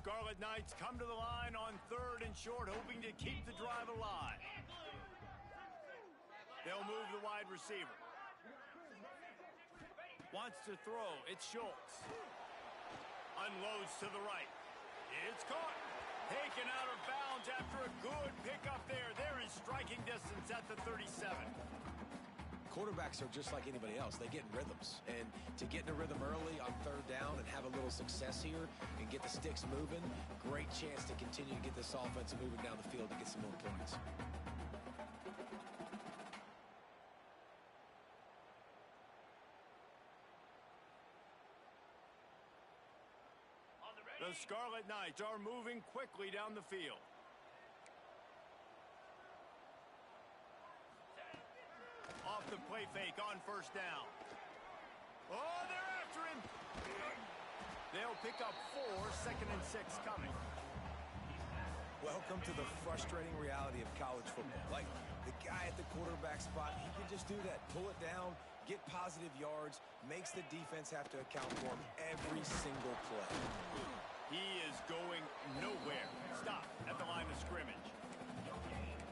Scarlet Knights come to the line on 3rd and short, hoping to keep the drive alive. They'll move the wide receiver. Wants to throw. It's Schultz. Unloads to the right. It's caught. Taken out of bounds after a good pickup there. They're in striking distance at the 37. Quarterbacks are just like anybody else. They get in rhythms. And to get in a rhythm early on 3rd down and have a little success here and get the sticks moving, great chance to continue to get this offense moving down the field to get some more points. The Scarlet Knights are moving quickly down the field. Off the play fake on 1st down. Oh, they're after him. They'll pick up 4, 2nd and 6 coming. Welcome to the frustrating reality of college football. Like, the guy at the quarterback spot, he can just do that. Pull it down, get positive yards, makes the defense have to account for him every single play. He is going nowhere. Stop at the line of scrimmage.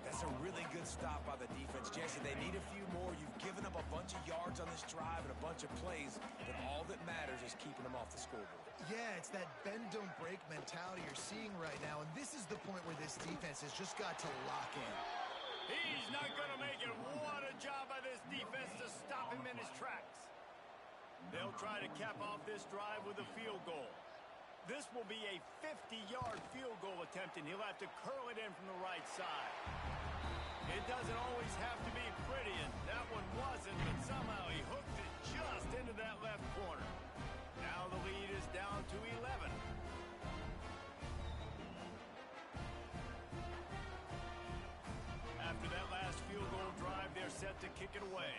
That's a really good stop by the defense. Jesse, they need a few more. You've given up a bunch of yards on this drive and a bunch of plays, but all that matters is keeping them off the scoreboard. Yeah, it's that bend, don't break mentality you're seeing right now, and this is the point where this defense has just got to lock in. He's not going to make it. What a job by this defense to stop him in his tracks. They'll try to cap off this drive with a field goal. This will be a 50-yard field goal attempt, and he'll have to curl it in from the right side. It doesn't always have to be pretty, and that one wasn't, but somehow he hooked it just into that left corner. Now the lead is down to 11. After that last field goal drive, they're set to kick it away.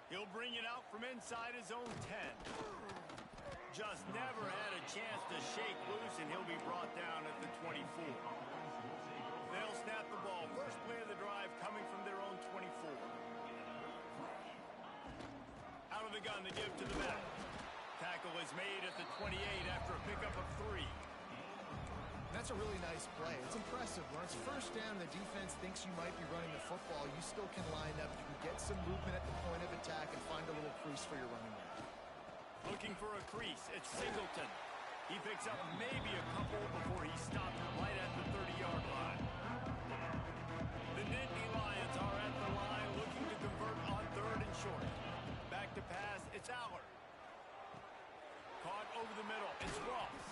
He'll bring it out from inside his own 10. Just never had a chance to shake loose, and he'll be brought down at the 24. They'll snap the ball. First play of the drive coming from their own 24. Out of the gun to give to the back. Tackle is made at the 28 after a pickup of 3. That's a really nice play. It's impressive. When it's 1st down, the defense thinks you might be running the football. You still can line up. You can get some movement at the point of attack and find a little crease for your running back. Looking for a crease. It's Singleton. He picks up maybe a couple before he stopped right at the 30-yard line. The Nittany Lions are at the line looking to convert on 3rd and short. Back to pass. It's Aller. Caught over the middle. It's Ross.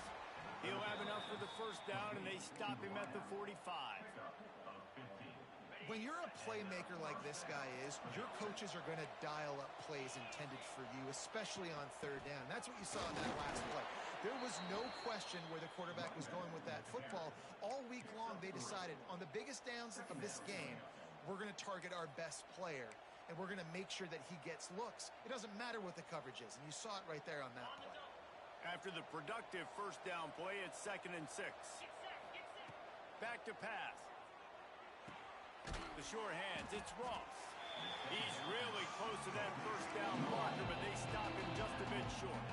He'll have enough for the 1st down, and they stop him at the 45. When you're a playmaker like this guy is, your coaches are going to dial up plays intended for you, especially on 3rd down. That's what you saw in that last play. There was no question where the quarterback was going with that football. All week long, they decided on the biggest downs of this game, we're going to target our best player, and we're going to make sure that he gets looks. It doesn't matter what the coverage is, and you saw it right there on that play. After the productive 1st down play, it's 2nd and 6. Back to pass. The sure hands, it's Ross. He's really close to that 1st down blocker, but they stop him just a bit short.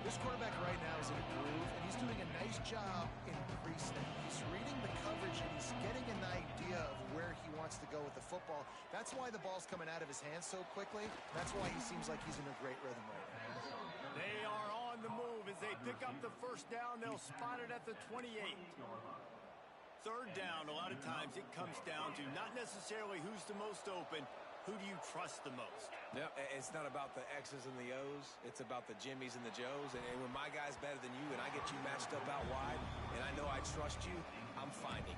This quarterback right now is in a groove, and he's doing a nice job in pre-snap. He's reading the coverage, and he's getting an idea of where he wants to go with the football. That's why the ball's coming out of his hands so quickly. That's why he seems like he's in a great rhythm right now. They are on the move. As they pick up the 1st down, they'll spot it at the 28. 3rd down, a lot of times it comes down to not necessarily who's the most open, who do you trust the most? Yep, it's not about the X's and the O's. It's about the Jimmys and the Joes. And when my guy's better than you and I get you matched up out wide and I know I trust you, I'm finding.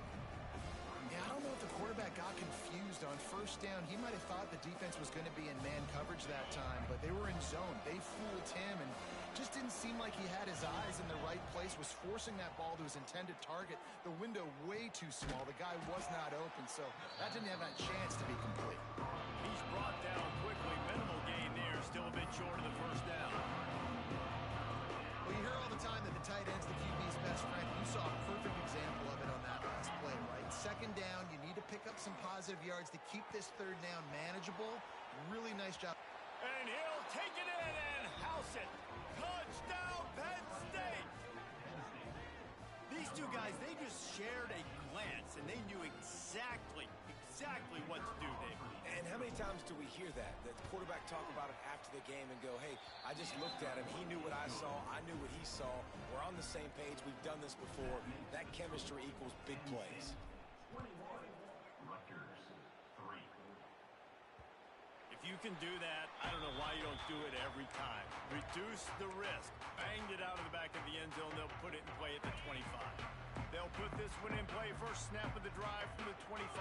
Yeah, I don't know if the quarterback got confused on 1st down. He might have thought the defense was going to be in man coverage that time, but they were in zone. They fooled him and just didn't seem like he had his eyes in the right place, was forcing that ball to his intended target. The window way too small. The guy was not open, so that didn't have a chance to be complete. He's brought down quickly. Minimal gain there, still a bit short of the 1st down. Well, you hear all the time that the tight end's the QB's best friend. You saw a perfect example of it on that last play, right? 2nd down, you need to pick up some positive yards to keep this 3rd down manageable. Really nice job. And he'll take it in and house it. Touchdown, Penn State. These two guys, they just shared a glance, and they knew exactly what to do, Dave. And how many times do we hear that? The quarterback talk about it after the game and go, hey, I just looked at him. He knew what I saw. I knew what he saw. We're on the same page. We've done this before. That chemistry equals big plays. 21, Rutgers, 3. If you can do that, I don't know why you don't do it every time. Reduce the risk. Banged it out of the back of the end zone. They'll put it in play at the 25. They'll put this one in play. First snap of the drive from the 25.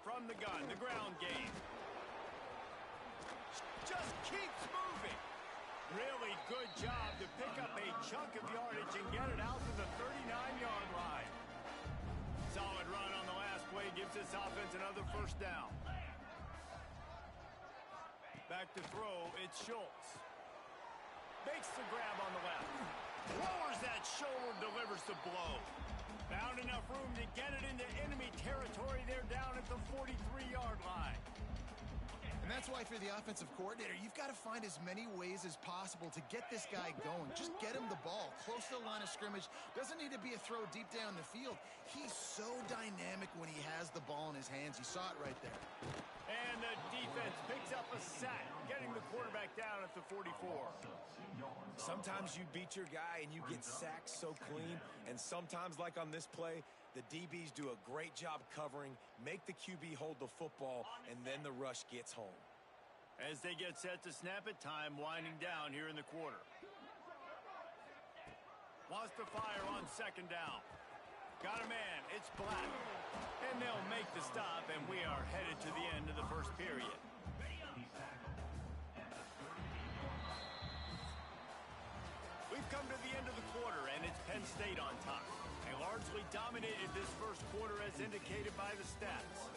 From the gun, the ground game. Just keeps moving. Really good job to pick up a chunk of yardage and get it out to the 39-yard line. Solid run on the last play gives this offense another first down. Back to throw, it's Schultz. Makes the grab on the left. Lowers that shoulder, delivers the blow. Found enough room to get it into enemy territory. They're down at the 43-yard line. And that's why, if you're the offensive coordinator, you've got to find as many ways as possible to get this guy going. Just get him the ball close to the line of scrimmage. Doesn't need to be a throw deep down the field. He's so dynamic when he has the ball in his hands. You saw it right there. And the defense picks up a sack, getting the quarterback down at the 44. Sometimes you beat your guy and you get sacked so clean, and sometimes, like on this play, the DBs do a great job covering, make the QB hold the football, and then the rush gets home. As they get set to snap it, time winding down here in the quarter. Wants to fire on second down. Got a man, it's Black. And they'll make the stop, and we are headed to the end of the first period. We've come to the end of the quarter, and it's Penn State on top. They largely dominated this first quarter as indicated by the stats.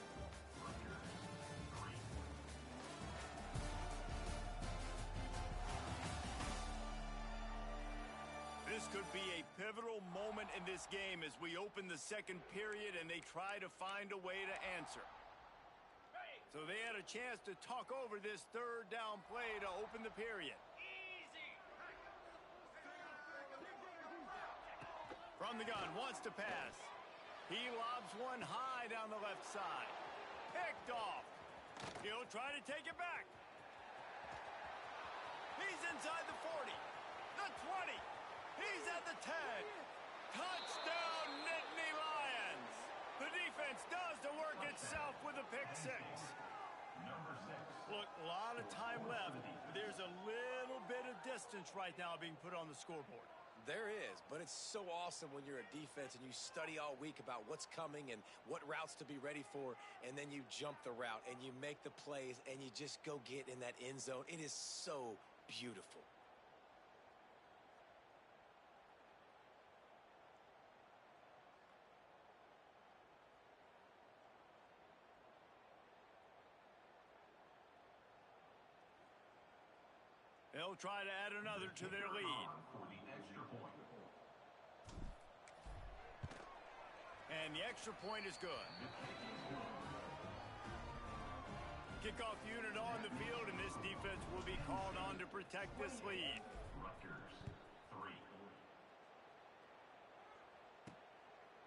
This could be a pivotal moment in this game as we open the second period and they try to find a way to answer. So they had a chance to talk over this third down play to open the period. From the gun, wants to pass. He lobs one high down the left side. Picked off. He'll try to take it back. He's inside the 40, the 20. He's at the 10. Touchdown, Nittany Lions. The defense does the work itself with a pick six. Look, a lot of time left. There's a little bit of distance right now being put on the scoreboard. There is, but it's so awesome when you're a defense and you study all week about what's coming and what routes to be ready for, and then you jump the route and you make the plays and you just go get in that end zone. It is so beautiful. They'll try to add another to their lead. And the extra point is good. Kickoff unit on the field, and this defense will be called on to protect this lead. Rutgers, 3.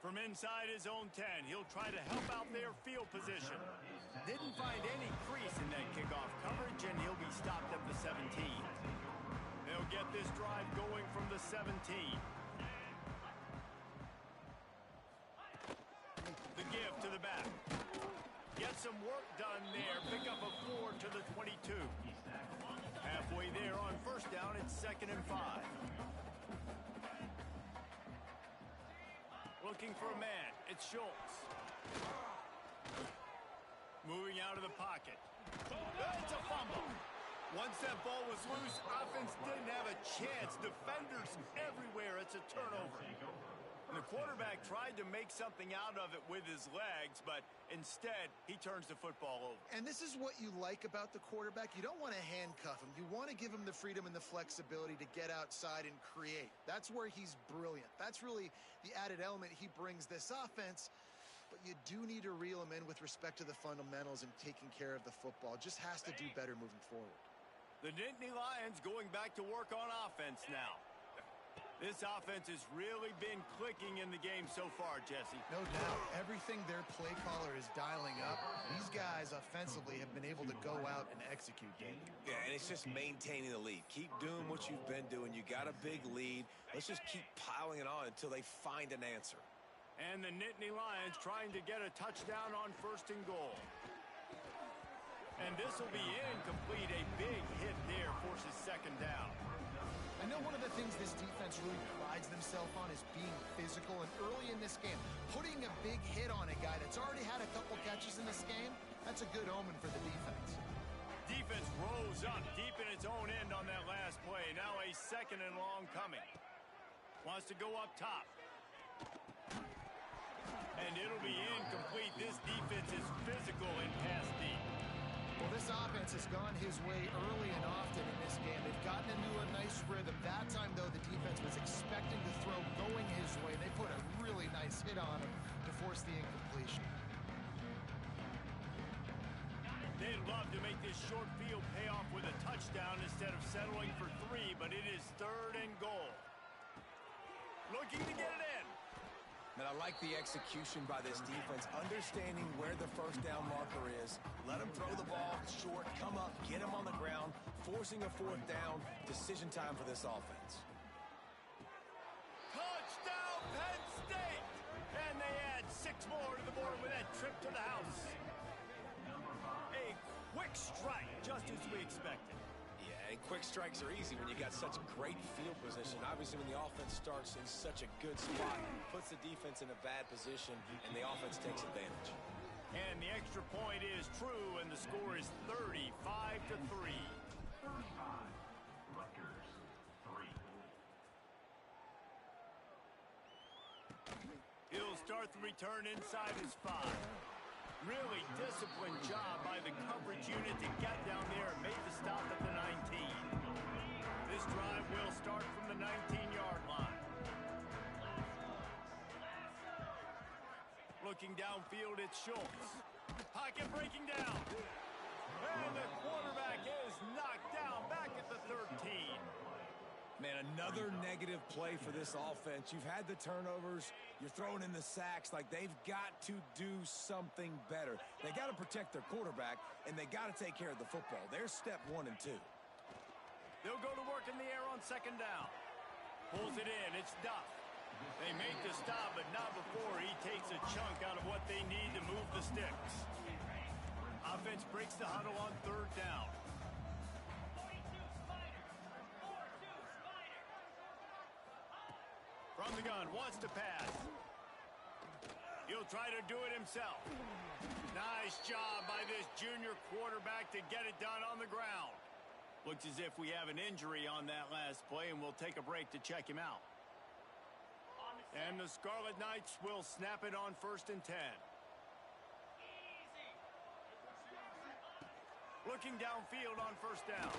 From inside his own 10, he'll try to help out their field position. Didn't find any crease in that kickoff coverage, and he'll be stopped at the 17. They'll get this drive going from the 17. The give to the back. Get some work done there. Pick up a 4 to the 22. Halfway there on first down, it's 2nd and 5. Looking for a man. It's Schultz. Moving out of the pocket. It's a fumble. Once that ball was loose, offense didn't have a chance. Defenders everywhere. It's a turnover. And the quarterback tried to make something out of it with his legs, but instead, he turns the football over. And this is what you like about the quarterback. You don't want to handcuff him. You want to give him the freedom and the flexibility to get outside and create. That's where he's brilliant. That's really the added element he brings this offense. But you do need to reel him in with respect to the fundamentals and taking care of the football. Just has to do better moving forward. The Nittany Lions going back to work on offense now. This offense has really been clicking in the game so far, Jesse. No doubt. Everything their play caller is dialing up, these guys offensively have been able to go out and execute, David. Yeah, and it's just maintaining the lead. Keep doing what you've been doing. You got a big lead. Let's just keep piling it on until they find an answer. And the Nittany Lions trying to get a touchdown on 1st and goal. And this will be incomplete. A big hit there forces 2nd down. I know one of the things this defense really prides themselves on is being physical, and early in this game, putting a big hit on a guy that's already had a couple catches in this game, that's a good omen for the defense. Defense rose up deep in its own end on that last play. Now a 2nd and long coming. Wants to go up top. And it'll be incomplete. This defense is physical and pass deep. Well, this offense has gone his way early and often in this game. They've gotten into a nice rhythm. That time, though, the defense was expecting the throw going his way. They put a really nice hit on him to force the incompletion. They'd love to make this short field pay off with a touchdown instead of settling for 3, but it is 3rd and goal. Looking to get it in. Man, I like the execution by this defense, understanding where the 1st down marker is. Let them throw the ball short, come up, get them on the ground, forcing a 4th down. Decision time for this offense. Touchdown, Penn State! And they add 6 more to the board with that trip to the house. A quick strike, just as we expected. Yeah, and quick strikes are easy when you got such great field position. Obviously, when the offense starts in such a good spot, puts the defense in a bad position, and the offense takes advantage. And the extra point is true, and the score is 35-3. 35. Rutgers, 3. He'll start the return inside his 5. Really disciplined job by the coverage unit to get down there and make the stop at the 19. This drive will start from the 19-yard line. Looking downfield, it's Schultz. Pocket breaking down. And the quarterback is knocked down back at the 13. Man, another negative play for this offense. You've had the turnovers. You're throwing in the sacks. Like, they've got to do something better. They got to protect their quarterback, and they got to take care of the football. There's step 1 and 2. They'll go to work in the air on 2nd down. Pulls it in. It's Duff. They make the stop, but not before he takes a chunk out of what they need to move the sticks. Offense breaks the huddle on 3rd down. From the gun, wants to pass. He'll try to do it himself. Nice job by this junior quarterback to get it done on the ground. Looks as if we have an injury on that last play, and we'll take a break to check him out. And the Scarlet Knights will snap it on 1st and 10. Looking downfield on 1st down.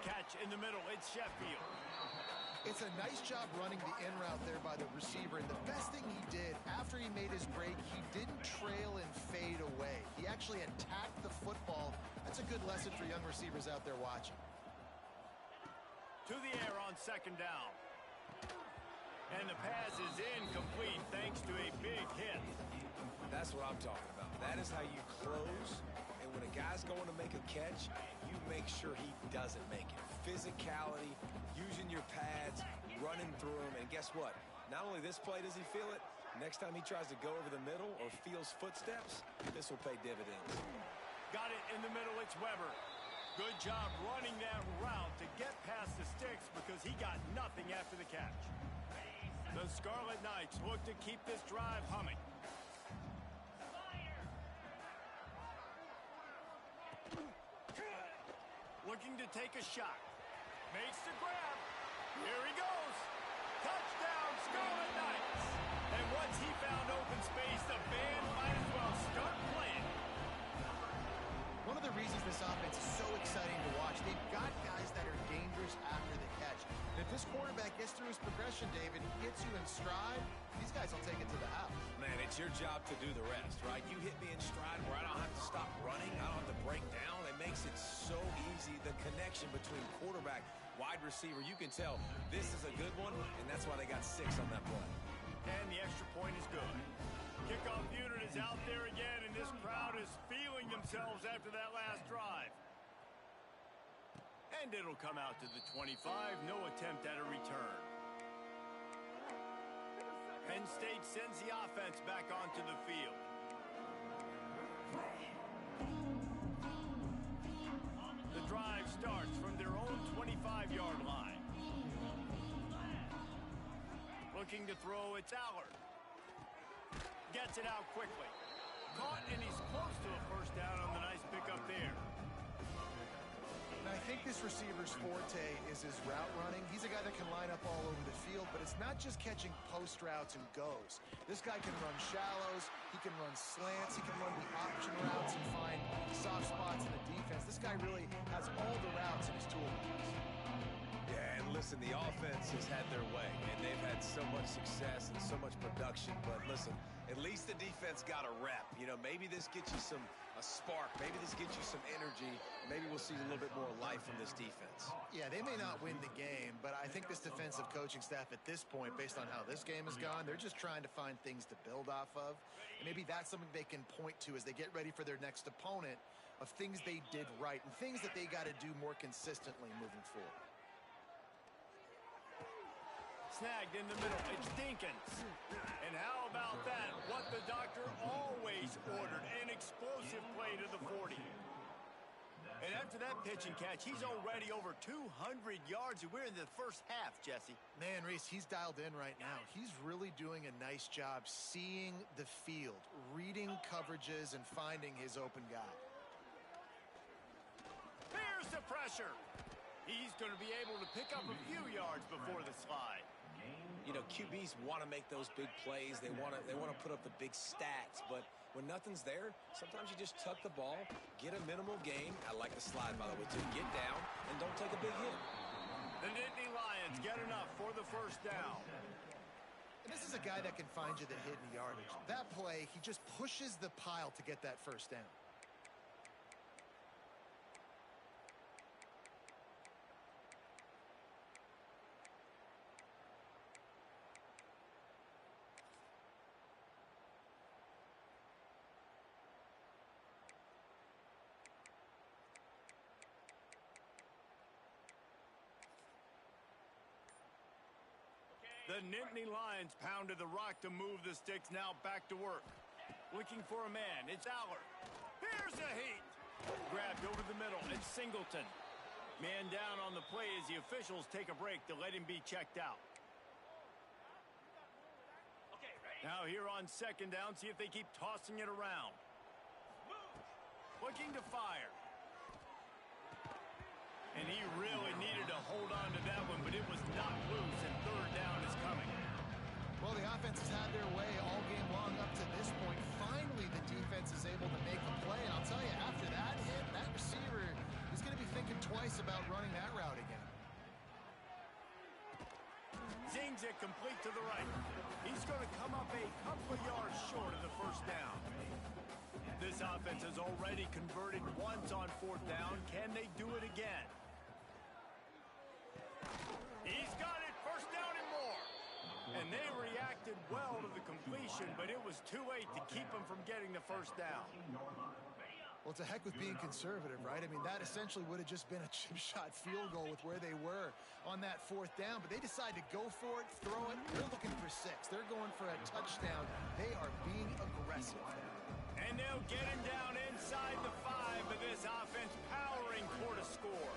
Catch in the middle, it's Sheffield. It's a nice job running the in route there by the receiver, and the best thing he did after he made his break, he didn't trail and fade away. He actually attacked the football. That's a good lesson for young receivers out there watching. To the air on 2nd down. And the pass is incomplete thanks to a big hit. That's what I'm talking about. That is how you close, and when a guy's going to make a catch, you make sure he doesn't make it. Physicality, using your pads, running through them, and guess what? Not only this play does he feel it, next time he tries to go over the middle or feels footsteps, this will pay dividends. Got it in the middle, it's Weber. Good job running that route to get past the sticks because he got nothing after the catch. The Scarlet Knights look to keep this drive humming. Looking to take a shot. Makes the grab. Here he goes. Touchdown, Scarlet Knights. And once he found open space, the band might as well start playing. One of the reasons this offense is so exciting to watch, they've got guys that are dangerous after the catch. And if this quarterback gets through his progression, David, he gets you in stride, these guys will take it to the house. Man, it's your job to do the rest, right? You hit me in stride where I don't have to stop running, I don't have to break down. It makes it so easy. The connection between quarterback, wide receiver, you can tell this is a good one, and that's why they got 6 on that play. And the extra point is good. Kickoff unit is out there again, and this crowd is feeling themselves after that last drive. And it'll come out to the 25. No attempt at a return. Penn State sends the offense back onto the field. The drive starts from their own 25-yard line. Looking to throw, it's Allard. Gets it out quickly. Caught, and he's close to a first down on the nice pickup there. And I think this receiver's forte is his route running. He's a guy that can line up all over the field, but it's not just catching post routes and goes. This guy can run shallows, he can run slants, he can run the option routes and find soft spots in the defense. This guy really has all the routes in his toolbox. Yeah, and listen, the offense has had their way, and they've had so much success and so much production. But listen, at least the defense got a rep. You know, maybe this gets you a spark. Maybe this gets you some energy. Maybe we'll see a little bit more life from this defense. Yeah, they may not win the game, but I think this defensive coaching staff at this point, based on how this game has gone, they're just trying to find things to build off of. And maybe that's something they can point to as they get ready for their next opponent, of things they did right and things that they got to do more consistently moving forward. Snagged in the middle. It's Dinkins. And how about that? What the doctor always ordered. An explosive play to the 40. And after that pitch and catch, he's already over 200 yards. And we're in the first half, Jesse. Man, Reese, he's dialed in right now. He's really doing a nice job seeing the field, reading coverages, and finding his open guy. Here's the pressure. He's going to be able to pick up a few yards before the slide. You know, QBs want to make those big plays. They want to put up the big stats. But when nothing's there, sometimes you just tuck the ball, get a minimal gain. I like the slide, by the way, too. Get down and don't take a big hit. The Nittany Lions get enough for the first down. And this is a guy that can find you the hidden yardage. That play, he just pushes the pile to get that first down. The Nittany Lions pounded the rock to move the sticks, now back to work. Looking for a man, it's Allard. Here's a heat. Grabbed over the middle, it's Singleton. Man down on the play as the officials take a break to let him be checked out. Now here on second down, see if they keep tossing it around. Looking to fire. And he really needed to hold on to that one, but it was not loose, and third down is coming. Well, the offense has had their way all game long up to this point. Finally, the defense is able to make a play. And I'll tell you, after that hit, that receiver is going to be thinking twice about running that route again. Zings it complete to the right. He's going to come up a couple of yards short of the first down. This offense has already converted once on fourth down. Can they do it again? He's got it, first down and more. And they reacted well to the completion, but it was too late to keep them from getting the first down. Well, it's a heck with being conservative, right? I mean, that essentially would have just been a chip shot field goal with where they were on that fourth down, but they decide to go for it, throw it. They're looking for 6. They're going for a touchdown. They are being aggressive. And they'll get him down inside the 5, but this offense powering toward a score.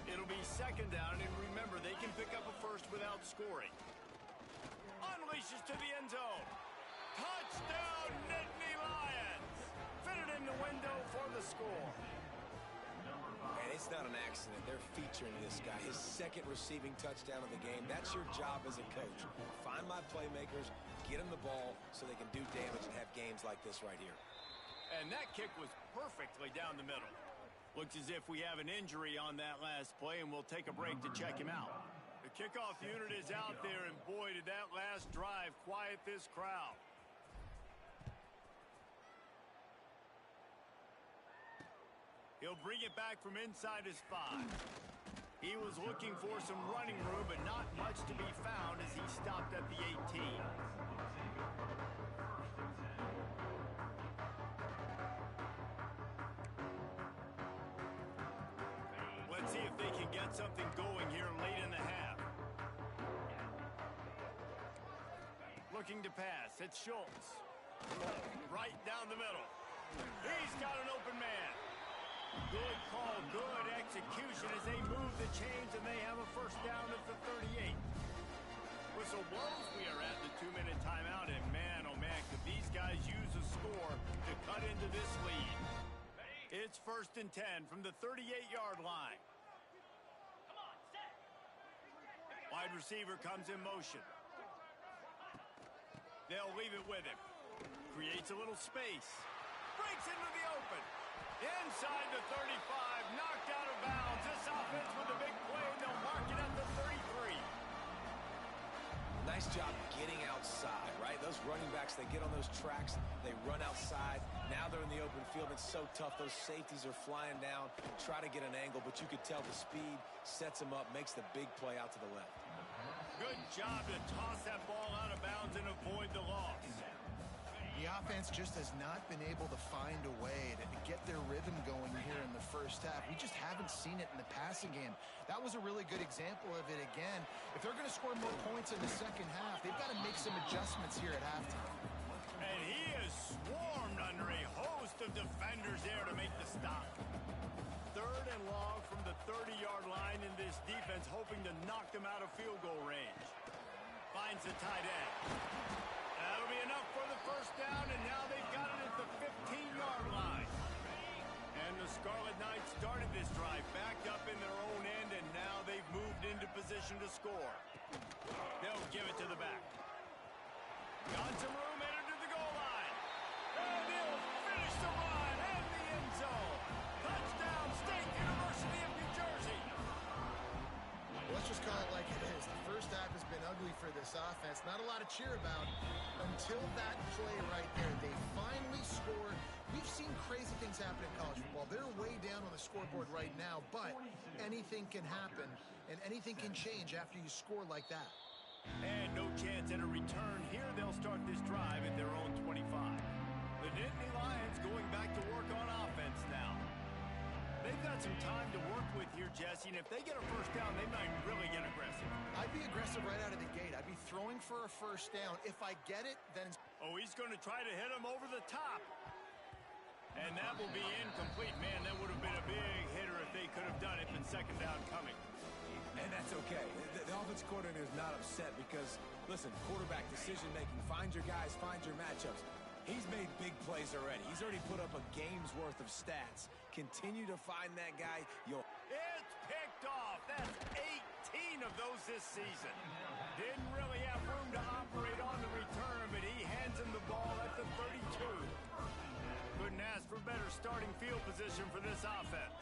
It'll be second down, and remember, they can pick up a first without scoring. Unleashes to the end zone. Touchdown, Nittany Lions! Fitted in the window for the score. And it's not an accident. They're featuring this guy. His second receiving touchdown of the game. That's your job as a coach. Find my playmakers, get them the ball so they can do damage and have games like this right here. And that kick was perfectly down the middle. Looks as if we have an injury on that last play, and we'll take a break to check him out. The kickoff unit is out there, and boy, did that last drive quiet this crowd. He'll bring it back from inside his 5. He was looking for some running room, but not much to be found as he stopped at the 18. Let's see if they can get something going here late in the half. Looking to pass. It's Schultz. Right down the middle. He's got an open man. Good call, good execution as they move the chains and they have a first down at the 38. Whistle blows. We are at the 2-minute timeout, and man, oh man, could these guys use a score to cut into this lead. It's 1st and 10 from the 38-yard line. Wide receiver comes in motion. They'll leave it with him. Creates a little space. Breaks into the open. Inside the 35. Knocked out of bounds. This offense with a big play, and they'll mark it at the 33. Nice job getting outside, right? Those running backs, they get on those tracks, they run outside. Now they're in the open field. It's so tough. Those safeties are flying down, try to get an angle, but you could tell the speed sets them up, makes the big play out to the left. Good job to toss that ball out of bounds and avoid the loss. The offense just has not been able to find a way to get their rhythm going here in the first half. We just haven't seen it in the passing game. That was a really good example of it again. If they're going to score more points in the second half, they've got to make some adjustments here at halftime. And he is swarmed under a host of defenders there to make the stop. 3rd and long from the 30-yard line, in this defense hoping to knock them out of field goal range. Finds the tight end. That'll be enough for the first down, and now they've got it at the 15-yard line. And the Scarlet Knights started this drive backed up in their own end, and now they've moved into position to score. They'll give it to the back. Got some room, headed to the goal line. And he'll finish the run and the end zone. Touchdown, State University of New Jersey. Let's just call it like it is. The first half has been ugly for this offense. Not a lot to cheer about until that play right there. They finally scored. We've seen crazy things happen in college football. They're way down on the scoreboard right now, but anything can happen, and anything can change after you score like that. And no chance at a return. Here they'll start this drive at their own 25. The Nittany Lions going back to work on offense now. They've got some time to work with here, Jesse, and if they get a first down, they might really get aggressive. I'd be aggressive right out of the gate. I'd be throwing for a first down. If I get it, then... Oh, he's going to try to hit him over the top. And that will be incomplete. Man, that would have been a big hitter if they could have done it, but second down coming. And that's okay. The offensive coordinator is not upset because, listen, quarterback decision-making, find your guys, find your matchups. He's made big plays already. He's already put up a game's worth of stats. Continue to find that guy. It's picked off. That's 18 of those this season. Didn't really have room to operate on the return, but he hands him the ball at the 32. Couldn't ask for better starting field position for this offense.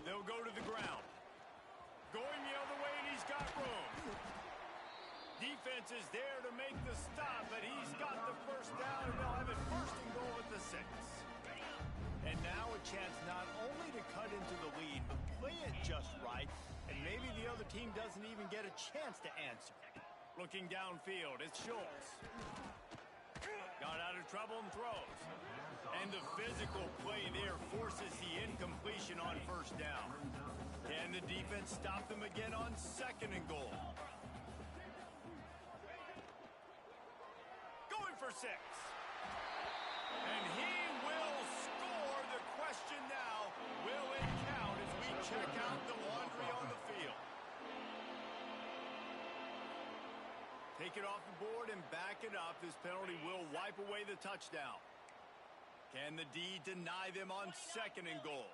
They'll go to the ground. Going the other way, and he's got room. Defense is there to make the stop, but he's got the first down, and they'll have it 1st and goal at the 6. And now a chance not only to cut into the lead, but play it just right, and maybe the other team doesn't even get a chance to answer. Looking downfield, it's Schultz. Got out of trouble and throws. And the physical play there forces the incompletion on first down. Can the defense stop them again on 2nd and goal? Going for 6. And he will score. The question now, will it count as we check out the laundry on the field? Take it off the board and back it up. This penalty will wipe away the touchdown. Can the D deny them on 2nd and goal?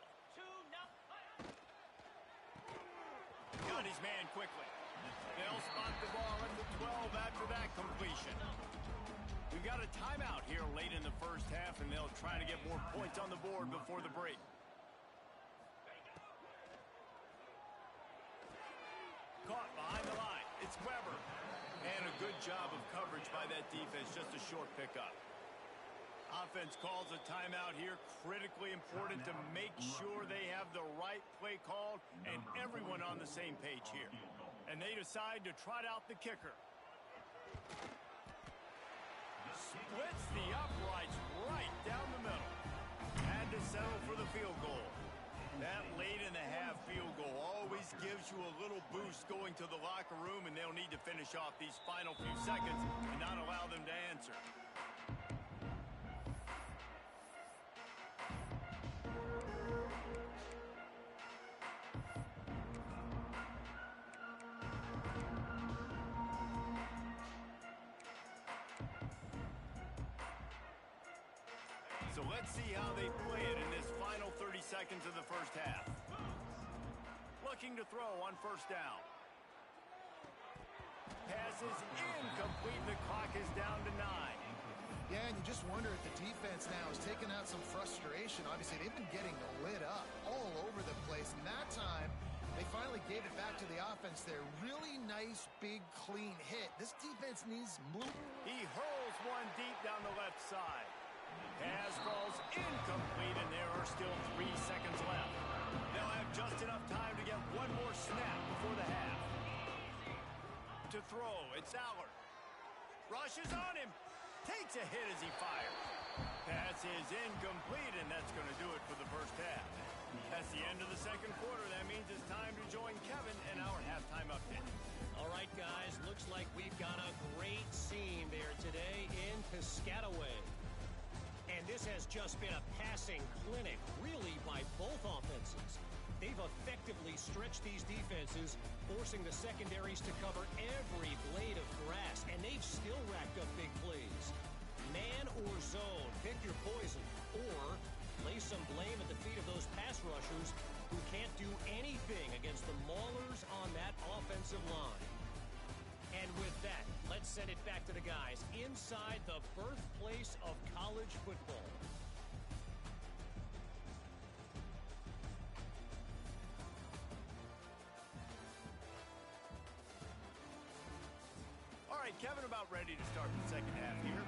Got his man quickly. They'll spot the ball at the 12 after that completion. We've got a timeout here late in the first half, and they'll try to get more points on the board before the break. Caught behind the line. It's Weber. And a good job of coverage by that defense. Just a short pickup. Offense calls a timeout here. Critically important to make sure they have the right play called and everyone on the same page here. And they decide to trot out the kicker. Splits the uprights right down the middle. Had to settle for the field goal. That late in the half field goal always gives you a little boost going to the locker room, and they'll need to finish off these final few seconds and not allow them to answer. So let's see how they play it in this final 30 seconds of the first half. Looking to throw on first down. Pass is incomplete. The clock is down to 9. Yeah, and you just wonder if the defense now is taking out some frustration. Obviously, they've been getting lit up all over the place. And that time, they finally gave it back to the offense there. Really nice, big, clean hit. This defense needs move. He hurls one deep down the left side. Pass falls incomplete, and there are still 3 seconds left. They'll have just enough time to get one more snap before the half. To throw, it's Allard. Rushes on him. Takes a hit as he fires. Pass is incomplete, and that's going to do it for the first half. That's the end of the second quarter. That means it's time to join Kevin in our halftime update. All right, guys, looks like we've got a great scene there today in Piscataway. And this has just been a passing clinic, really, by both offenses. They've effectively stretched these defenses, forcing the secondaries to cover every blade of grass, and they've still racked up big plays. Man or zone, pick your poison, or lay some blame at the feet of those pass rushers who can't do anything against the maulers on that offensive line. And with that, let's send it back to the guys inside the birthplace of college football. All right, Kevin, about ready to start the second half here.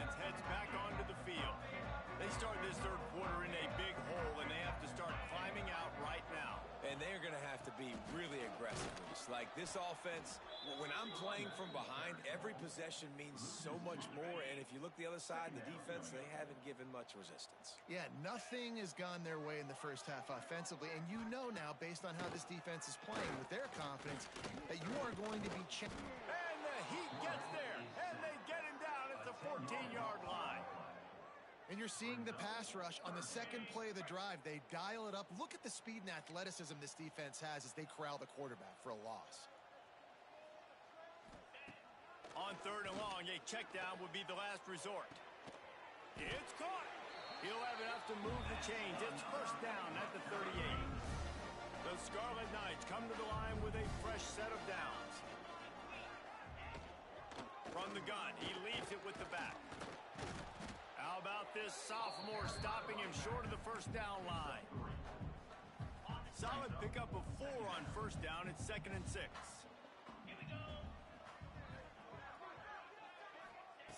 offense heads back onto the field. They start this third quarter in a big hole, and they have to start climbing out right now. And they're going to have to be really aggressive. Like this offense, when I'm playing from behind, every possession means so much more. And if you look the other side, the defense, they haven't given much resistance. Yeah, nothing has gone their way in the first half offensively. And you know now, based on how this defense is playing with their confidence, that you are going to be checked. And the Heat gets there, and they get him down at the 14-yard line. And you're seeing the pass rush on the second play of the drive. They dial it up. Look at the speed and athleticism this defense has as they corral the quarterback for a loss. On third and long, a check down would be the last resort. It's caught. He'll have enough to move the chains. It's first down at the 38. The Scarlet Knights come to the line with a fresh set of downs. From the gun, he leaves it with the back. How about this sophomore stopping him short of the first down line? Solid pickup of 4 on first down. It's 2nd and 6.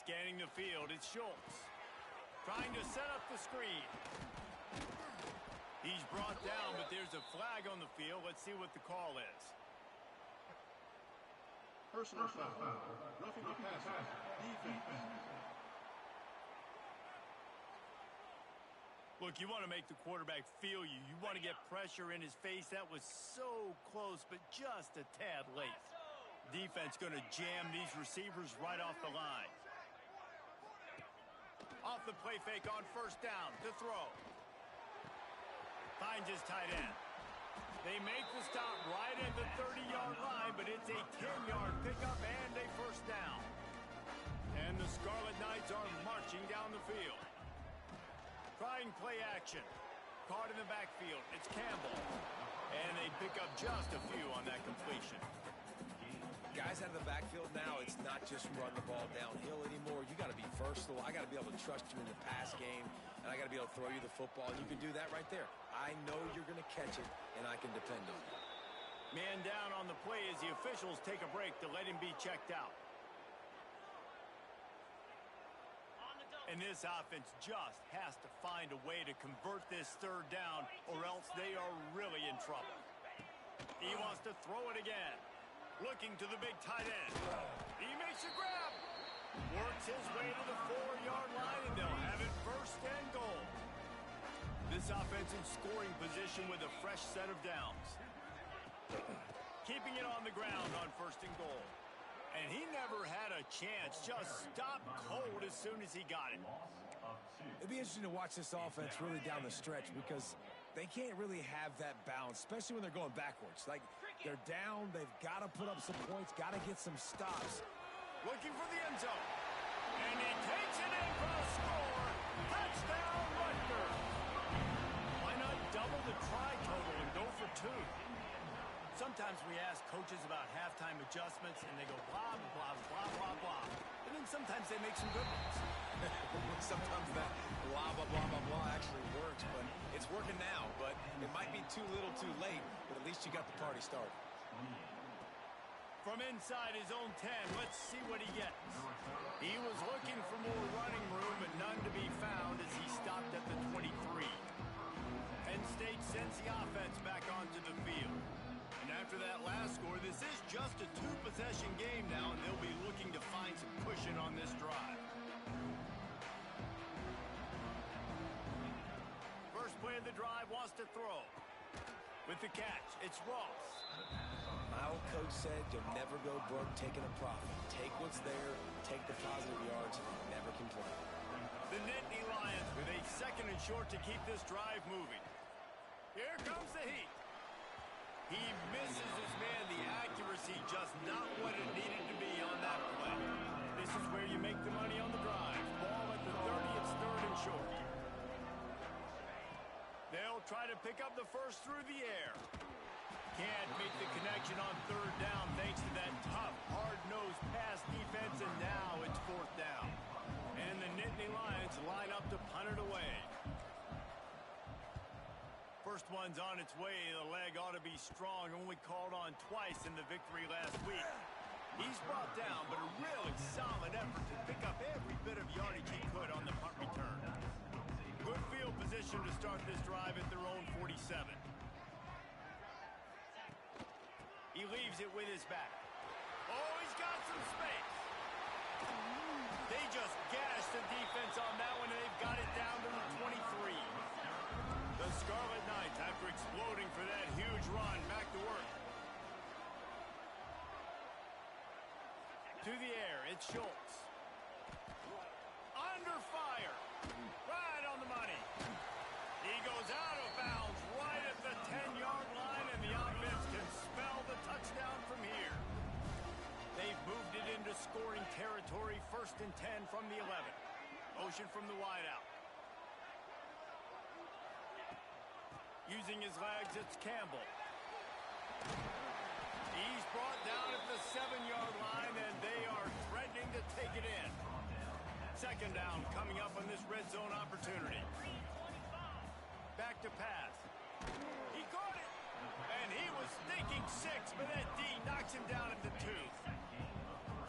Scanning the field, it's Schultz. Trying to set up the screen. He's brought down, but there's a flag on the field. Let's see what the call is. Personal foul. Roughing the passer. Defense. Look, you want to make the quarterback feel you. You want to get pressure in his face. That was so close, but just a tad late. Defense going to jam these receivers right off the line. Off the play fake on first down to throw. Finds his tight end. They make the stop right at the 30-yard line, but it's a 10-yard pickup and a first down. And the Scarlet Knights are marching down the field. Trying play action. Caught in the backfield. It's Campbell. And they pick up just a few on that completion. Guys out of the backfield now, it's not just run the ball downhill anymore. You got to be versatile. I got to be able to trust you in the pass game, and I got to be able to throw you the football. And you can do that right there. I know you're going to catch it, and I can depend on you. Man down on the play as the officials take a break to let him be checked out. And this offense just has to find a way to convert this third down, or else they are really in trouble. He wants to throw it again. Looking to the big tight end. He makes a grab. Works his way to the 4-yard line, and they'll have it first and goal. This offense in scoring position with a fresh set of downs. Keeping it on the ground on first and goal. And he never had a chance. Just stopped cold as soon as he got it. It'd be interesting to watch this offense really down the stretch because they can't really have that balance, especially when they're going backwards. Like, they're down, they've got to put up some points, got to get some stops. Looking for the end zone. And he takes it in for a score. Touchdown, Rutgers. Why not double the try total and go for 2? Sometimes we ask coaches about halftime adjustments, and they go blah, blah, blah, blah, blah. And then sometimes they make some good ones. Sometimes that blah, blah, blah, blah, blah actually works, but it's working now. But it might be too little too late, but at least you got the party started. From inside his own 10, let's see what he gets. He was looking for more running room, but none to be found as he stopped at the 23. Penn State sends the offense back onto the field. And after that last score, this is just a 2-possession game now, and they'll be looking to find some cushion on this drive. First play of the drive wants to throw. With the catch, it's Ross. My old coach said you'll never go broke taking a profit. Take what's there, take the positive yards, and never complain. The Nittany Lions with a 2nd and short to keep this drive moving. Here comes the Heat. He misses his man. The accuracy just not what it needed to be on that play. This is where you make the money on the drive. Ball at the 30, it's 3rd and short. They'll try to pick up the first through the air. Can't make the connection on 3rd down thanks to that tough, hard-nosed pass defense, and now it's 4th down. And the Nittany Lions line up to punt it away. First one's on its way. The leg ought to be strong. Only called on twice in the victory last week. He's brought down, but a really solid effort to pick up every bit of yardage he could on the punt return. Good field position to start this drive at their own 47. He leaves it with his back. Oh, he's got some space. They just gashed the defense on that one, and they've got it down to the 23. The Scarlet Knights, after exploding for that huge run, back to work. To the air, it's Schultz. Under fire. Right on the money. He goes out of bounds right at the 10-yard line, and the offense can smell the touchdown from here. They've moved it into scoring territory, 1st and 10 from the 11. Motion from the wideout. Using his legs, it's Campbell. He's brought down at the 7-yard line, and they are threatening to take it in. 2nd down coming up on this red zone opportunity. Back to pass. He caught it, and he was thinking 6, but that D knocks him down at the 2.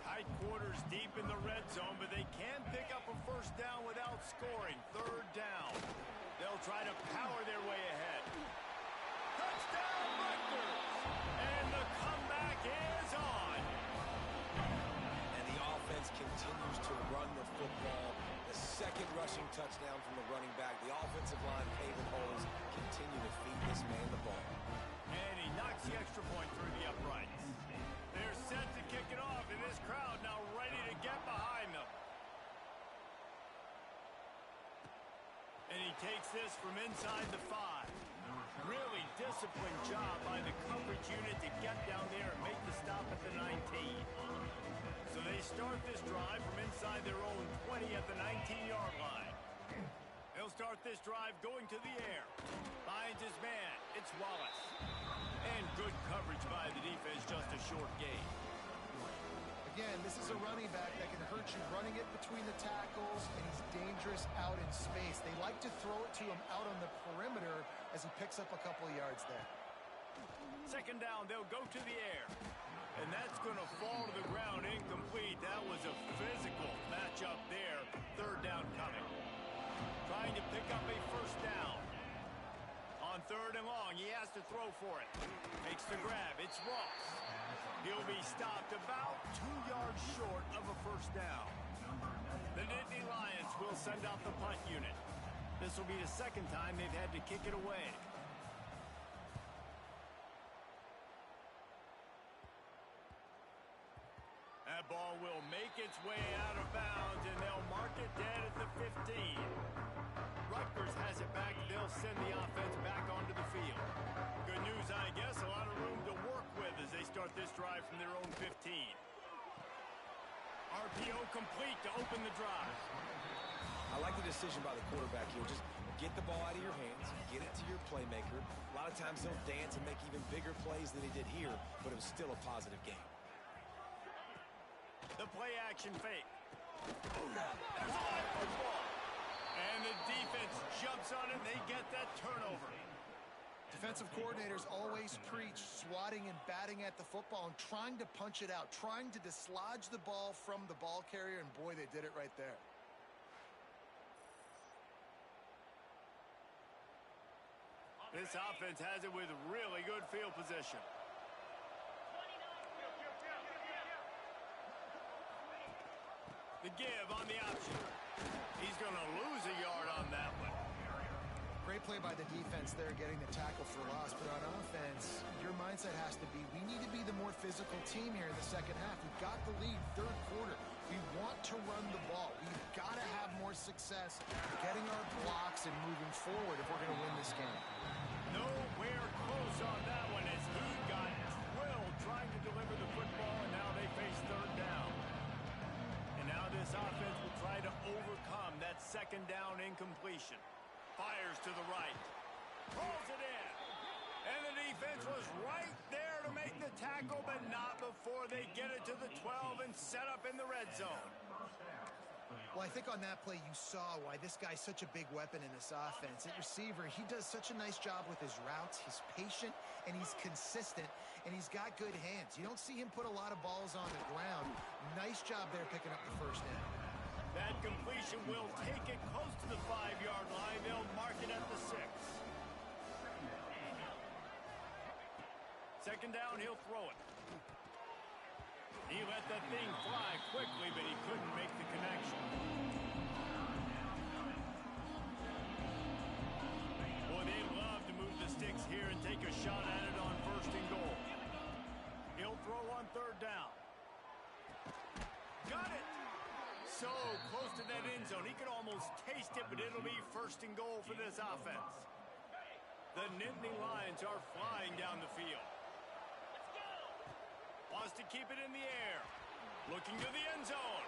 Tight quarters deep in the red zone, but they can pick up a 1st down without scoring. 3rd down. They'll try to power their way ahead. Touchdown, Rutgers! And the comeback is on. And the offense continues to run the football. The 2nd rushing touchdown from the running back. The offensive line paving holes, continue to feed this man the ball. And he knocks the extra point through the uprights. They're set to kick it off, and this crowd now ready to get behind them. And he takes this from inside the 5. Really disciplined job by the coverage unit to get down there and make the stop at the 19. So they start this drive from inside their own 20 at the 19-yard line. They'll start this drive going to the air. Finds his man. It's Wallace. And good coverage by the defense, just a short gain. Again, this is a running back that can hurt you running it between the tackles, and he's dangerous out in space. They like to throw it to him out on the perimeter as he picks up a couple of yards there. 2nd down, they'll go to the air. And that's going to fall to the ground incomplete. That was a physical matchup there. 3rd down coming. Trying to pick up a 1st down. On 3rd and long, he has to throw for it. Makes the grab. It's Ross. He'll be stopped about 2 yards short of a 1st down. The Nittany Lions will send out the punt unit. This will be the 2nd time they've had to kick it away. That ball will make its way out of bounds, and they'll mark it dead at the 15. Rutgers has it back. They'll send the offense back onto the field. Good news, I guess. A lot of room to work with as they start this drive from their own 15. RPO complete to open the drive. I like the decision by the quarterback here. Just get the ball out of your hands, get it to your playmaker. A lot of times he'll dance and make even bigger plays than he did here, but it was still a positive game. The play action fake. There's a live football. And the defense jumps on it, and they get that turnover. Defensive coordinators always preach swatting and batting at the football and trying to punch it out, trying to dislodge the ball from the ball carrier, and boy, they did it right there. This offense has it with really good field position. The give on the option. He's going to lose a yard on that one. Great play by the defense there, getting the tackle for loss. But on offense, your mindset has to be, we need to be the more physical team here in the 2nd half. We've got the lead, 3rd quarter. We want to run the ball. We've got to have more success getting our blocks and moving forward if we're going to win this game. Nowhere close on that one as he got drilled trying to deliver the football, and now they face 3rd down. And now this offense will try to overcome that 2nd down incompletion. Fires to the right. Pulls it in. And the defense was right there to make the tackle, but not before they get it to the 12 and set up in the red zone. Well, I think on that play you saw why this guy's such a big weapon in this offense. At receiver, he does such a nice job with his routes. He's patient, and he's consistent, and he's got good hands. You don't see him put a lot of balls on the ground. Nice job there picking up the first down. That completion will take it close to the 5-yard line. They'll mark it at the 6. Second down, he'll throw it. He let that thing fly quickly, but he couldn't make the connection. Boy, they'd love to move the sticks here and take a shot at it on 1st and goal. He'll throw on 3rd down. Got it! So close to that end zone. He could almost taste it, but it'll be 1st and goal for this offense. The Nittany Lions are flying down the field. Wants to keep it in the air. Looking to the end zone.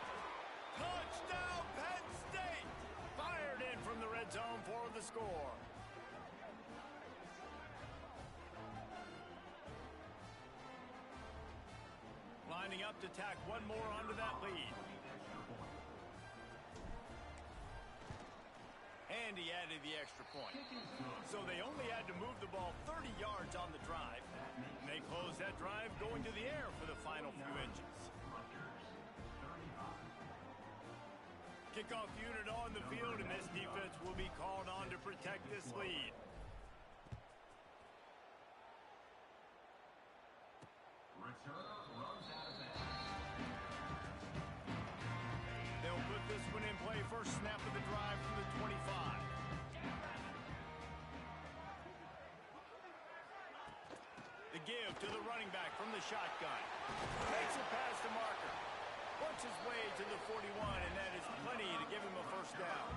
Touchdown, Penn State! Fired in from the red zone for the score. Lining up to tack one more onto that lead. And he added the extra point. So they only had to move the ball 30 yards on the drive. And they close that drive going to the air for the final few inches. Kickoff unit on the field, and this defense will be called on to protect this lead. They'll put this one in play. First snap of the drive from the 25. The give to the running back from the shotgun. Takes it past the marker. Works his way to the 41, and that is plenty to give him a first down.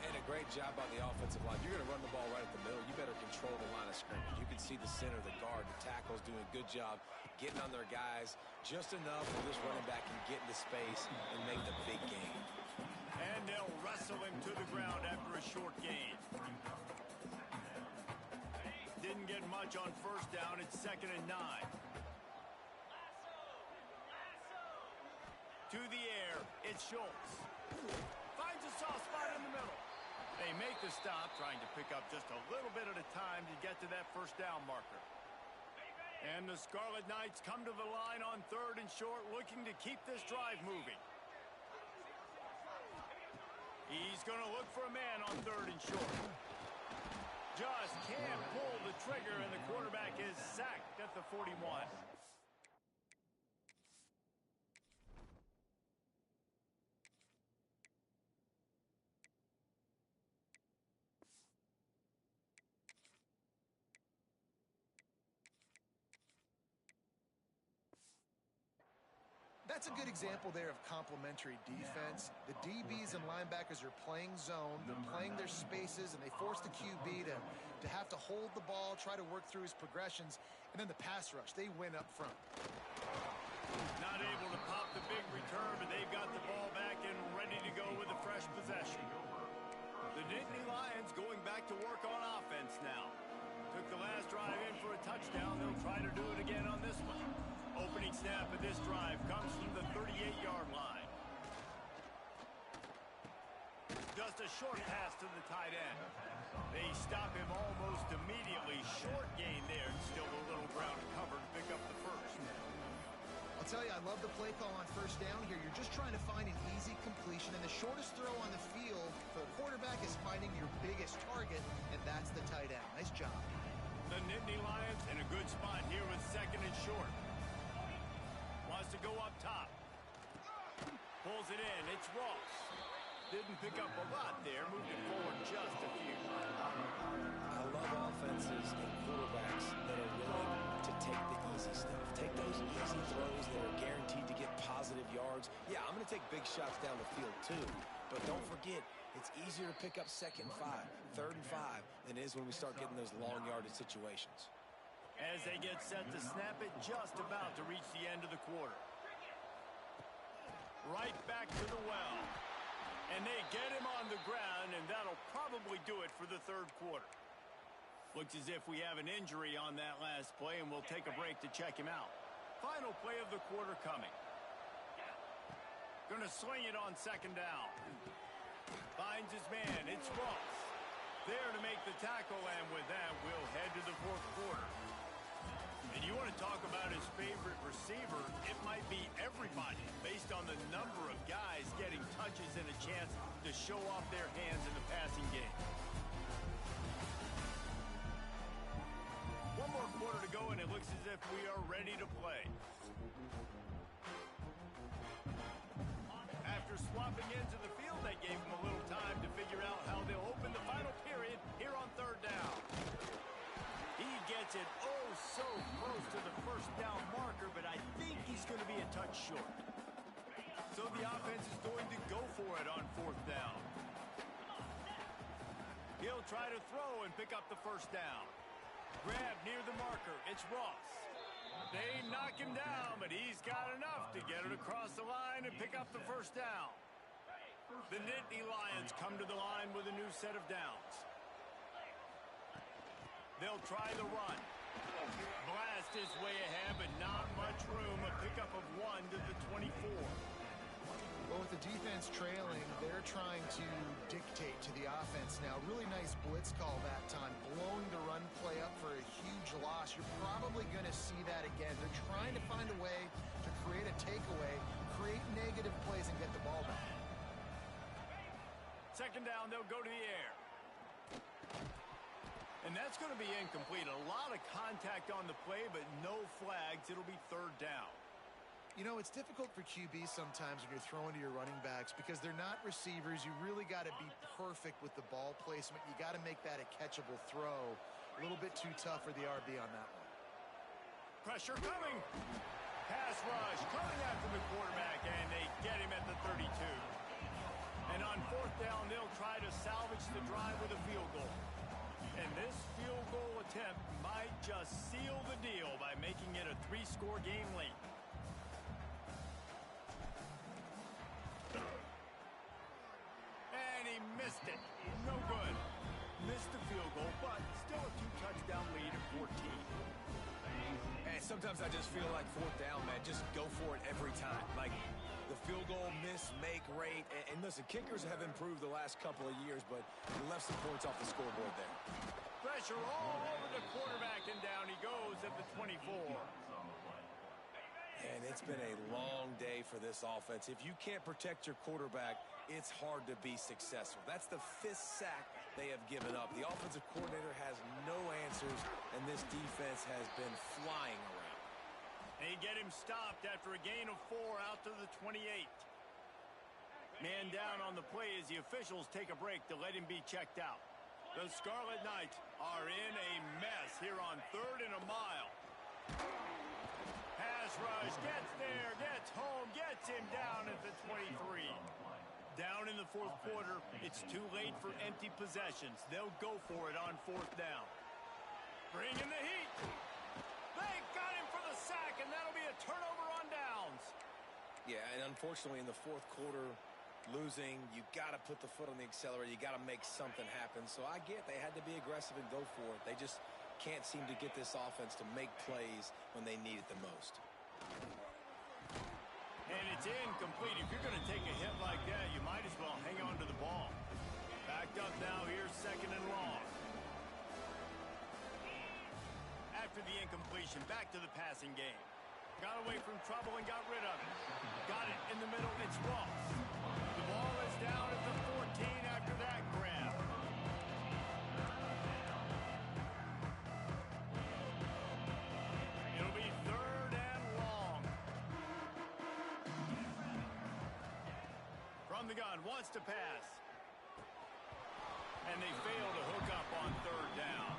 And a great job on the offensive line. You're going to run the ball right at the middle. You better control the line of scrimmage. You can see the center, the guard, the tackles doing a good job getting on their guys just enough where this running back can get into space and make the big gain. And they'll wrestle him to the ground after a short gain. Didn't get much on first down. It's 2nd and 9. To the air, it's Schultz. Finds a soft spot in the middle. They make the stop, trying to pick up just a little bit at a time to get to that first down marker. And the Scarlet Knights come to the line on 3rd and short, looking to keep this drive moving. He's going to look for a man on 3rd and short. Just can't pull the trigger, and the quarterback is sacked at the 41. That's a good example there of complementary defense. The DBs and linebackers are playing zone, they're playing their spaces, and they force the QB to have to hold the ball, try to work through his progressions, and then the pass rush, they win up front. Not able to pop the big return, but they've got the ball back and ready to go with a fresh possession. The Nittany Lions going back to work on offense now. Took the last drive in for a touchdown. They'll try to do it again on this one. Opening snap of this drive comes from the 38-yard line. Just a short pass to the tight end. They stop him almost immediately. Short gain there. Still a little ground covered to pick up the first. I'll tell you, I love the play call on first down here. You're just trying to find an easy completion, and the shortest throw on the field for the quarterback is finding your biggest target, and that's the tight end. Nice job. The Nittany Lions in a good spot here with 2nd and short. Wants to go up top. Pulls it in. It's Ross. Didn't pick up a lot there. Moved it forward just a few. I love offenses and quarterbacks that are willing to take the easy stuff. Take those easy throws that are guaranteed to get positive yards. Yeah, I'm going to take big shots down the field too. But don't forget, it's easier to pick up 2nd and 5, 3rd and 5 than it is when we start getting those long yardage situations. As they get set to snap it, just about to reach the end of the quarter. Right back to the well. And they get him on the ground, and that'll probably do it for the 3rd quarter. Looks as if we have an injury on that last play, and we'll take a break to check him out. Final play of the quarter coming. Going to sling it on second down. Finds his man. It's Ross. There to make the tackle, and with that, we'll head to the fourth quarter. And you want to talk about his favorite receiver, it might be everybody, based on the number of guys getting touches and a chance to show off their hands in the passing game. One more quarter to go, and it looks as if we are ready to play. After swapping into the field, that gave them a little time to figure out how they'll open the final period here on third down. He gets it so close to the first down marker, but I think he's going to be a touch short. So the offense is going to go for it on fourth down. He'll try to throw and pick up the first down. Grab near the marker. It's Ross. They knock him down, but he's got enough to get it across the line and pick up the first down. The Nittany Lions come to the line with a new set of downs. They'll try the run. Blast his way ahead, but not much room. A pickup of 1 to the 24. Well, with the defense trailing, they're trying to dictate to the offense now. Really nice blitz call that time, blowing the run play up for a huge loss. You're probably going to see that again. They're trying to find a way to create a takeaway, create negative plays, and get the ball back. Second down, they'll go to the air. And that's going to be incomplete. A lot of contact on the play, but no flags. It'll be third down. You know, it's difficult for QB sometimes when you're throwing to your running backs because they're not receivers. You really got to be perfect with the ball placement. You got to make that a catchable throw. A little bit too tough for the RB on that one. Pressure coming. Pass rush coming after the quarterback, and they get him at the 32. And on fourth down, they'll try to salvage the drive with a field goal. And this field goal attempt might just seal the deal by making it a 3-score game late. And he missed it. No good. Missed the field goal, but still a 2-touchdown lead at 14. And sometimes I just feel like fourth down, man, just go for it every time. Like the field goal miss, make rate. And listen, kickers have improved the last couple of years, but he left some points off the scoreboard there. Pressure all over the quarterback, and down he goes at the 24. And it's been a long day for this offense. If you can't protect your quarterback, it's hard to be successful. That's the 5th sack they have given up. The offensive coordinator has no answers, and this defense has been flying around. They get him stopped after a gain of 4 out to the 28. Man down on the play as the officials take a break to let him be checked out. The Scarlet Knights are in a mess here on 3rd and a mile. Pass rush, gets there, gets home, gets him down at the 23. Down in the fourth quarter, it's too late for empty possessions. They'll go for it on fourth down. Bring in the heat. They got him for the sack, and that'll be a turnover on downs. Yeah, and unfortunately in the fourth quarter, losing, you got to put the foot on the accelerator. You got to make something happen. So I get they had to be aggressive and go for it. They just can't seem to get this offense to make plays when they need it the most. And it's incomplete. If you're going to take a hit like that, you might as well hang on to the ball. Backed up now, here's 2nd and long. After the incompletion, back to the passing game. Got away from trouble and got rid of it. Got it in the middle, it's Ross. The ball is down at the 14 after that grab. It'll be 3rd and long. From the gun, wants to pass. And they fail to hook up on 3rd down.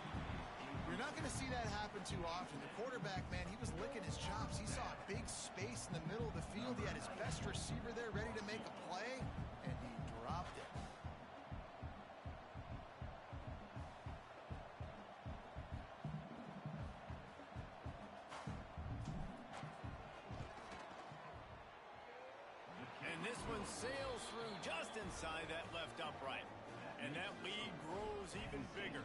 You're not going to see that happen too often. The quarterback, man, he was licking his chops. He saw a big space in the middle of the field. He had his best receiver there ready to make a play, and he dropped it. And this one sails through just inside that left upright. And that lead grows even bigger.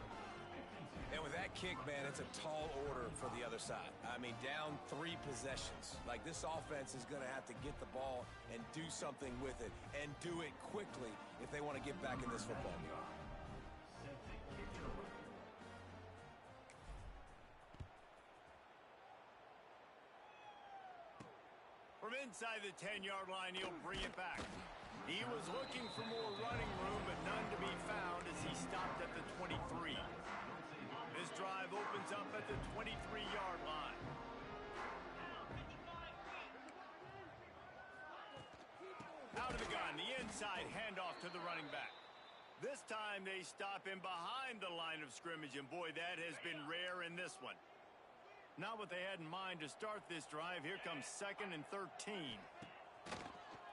And with that kick, man, it's a tall order for the other side. I mean, down 3 possessions. Like, this offense is going to have to get the ball and do something with it, and do it quickly if they want to get back in this football game. From inside the 10-yard line, he'll bring it back. He was looking for more running room, but none to be found as he stopped at the 23. This drive opens up at the 23-yard line. Out of the gun, the inside handoff to the running back. This time they stop him behind the line of scrimmage, and boy, that has been rare in this one. Not what they had in mind to start this drive. Here comes 2nd and 13.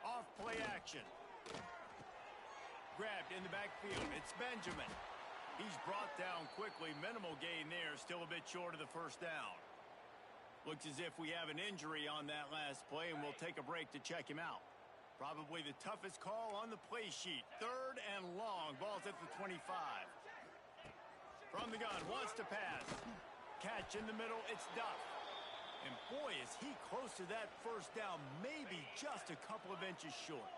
Off play action. Grabbed in the backfield. It's Benjamin. He's brought down quickly. Minimal gain there. Still a bit short of the first down. Looks as if we have an injury on that last play, and we'll take a break to check him out. Probably the toughest call on the play sheet. 3rd and long. Ball's at the 25. From the gun. Wants to pass. Catch in the middle. It's Duff. And boy, is he close to that first down. Maybe just a couple of inches short.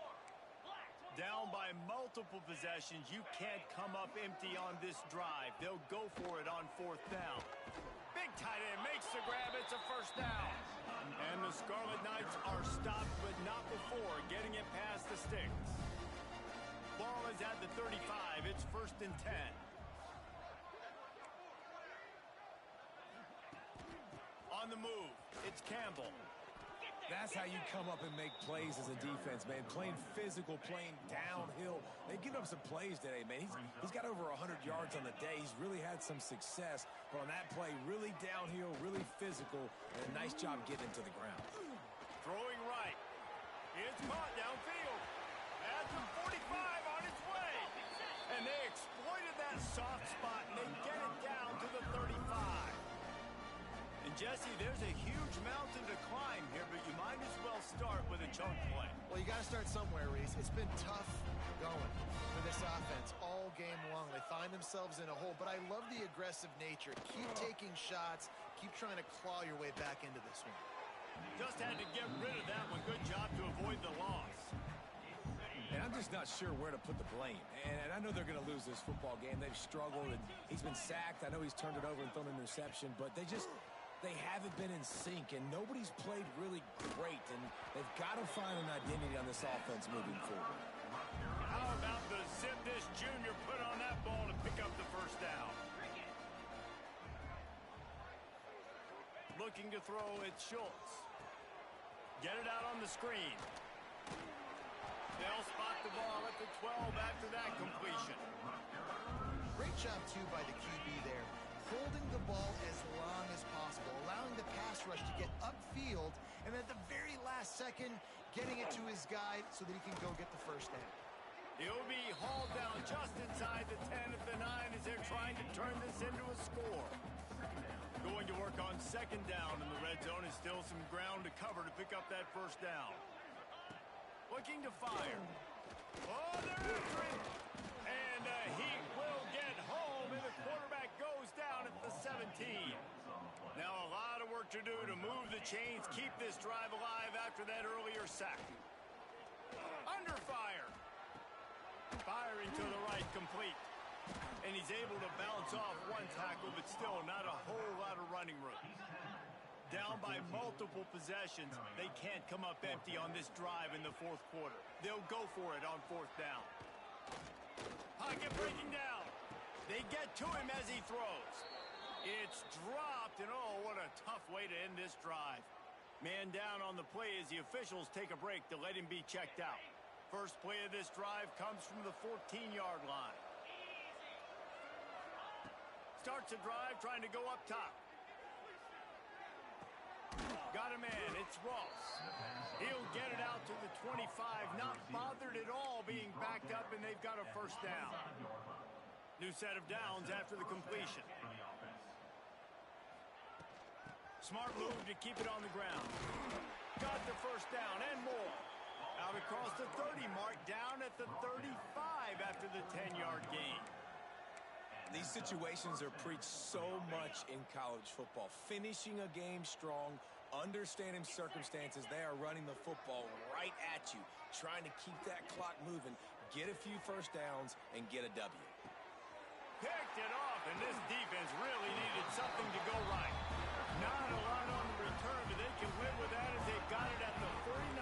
Down by multiple possessions. You can't come up empty on this drive. They'll go for it on 4th down. Big tight end makes the grab. It's a first down. And the Scarlet Knights are stopped, but not before getting it past the sticks. Ball is at the 35. It's 1st and 10. On the move, it's Campbell. That's how you come up and make plays as a defense, man. Playing physical, playing downhill. They've given up some plays today, man. He's got over 100 yards on the day. He's really had some success. But on that play, really downhill, really physical, and a nice job getting into the ground. Throwing right. It's caught downfield. At the 45 on its way. And they exploited that soft spot, and they get it down to the 35. And Jesse, there's a huge mountain to climb here, but you might as well start with a chunk play. Well, you got to start somewhere, Reese. It's been tough going for this offense all game long. They find themselves in a hole, but I love the aggressive nature. Keep taking shots. Keep trying to claw your way back into this one. Just had to get rid of that one. Good job to avoid the loss. And I'm just not sure where to put the blame. And I know they're going to lose this football game. They've struggled, and he's been sacked. I know he's turned it over and thrown an interception, but they haven't been in sync, and nobody's played really great, and they've got to find an identity on this offense moving forward. How about the zip this junior put on that ball to pick up the first down? Looking to throw, it's Schultz. Get it out on the screen. They'll spot the ball at the 12 after that completion. Great job, too, by the QB there. Holding the ball as long as possible, allowing the pass rush to get upfield, and at the very last second, getting it to his guy so that he can go get the first down. He'll be hauled down just inside the 10 at the 9 as they're trying to turn this into a score. Going to work on 2nd down in the red zone. Is still some ground to cover to pick up that first down. Looking to fire. Oh, they're after it. And he will get home, and the quarterback goes down at the 17. Now a lot of work to do to move the chains, keep this drive alive after that earlier sack. Under fire. Firing to the right, complete. And he's able to bounce off one tackle, but still not a whole lot of running room. Down by multiple possessions, they can't come up empty on this drive in the 4th quarter. They'll go for it on 4th down. Pocket breaking down. They get to him as he throws. It's dropped, and oh, what a tough way to end this drive. Man down on the play as the officials take a break to let him be checked out. First play of this drive comes from the 14-yard line. Starts a drive trying to go up top. Got a man, it's Ross. He'll get it out to the 25, not bothered at all being backed up, and they've got a first down. New set of downs after the completion. Smart move to keep it on the ground. Got the first down and more. Out across the 30 mark, down at the 35 after the 10-yard gain. These situations are preached so much in college football. Finishing a game strong, understanding circumstances. They are running the football right at you, trying to keep that clock moving, get a few first downs, and get a W. Picked it off, and this defense really needed something to go right. Not a lot on the return, but they can live with that as they've got it at the 49.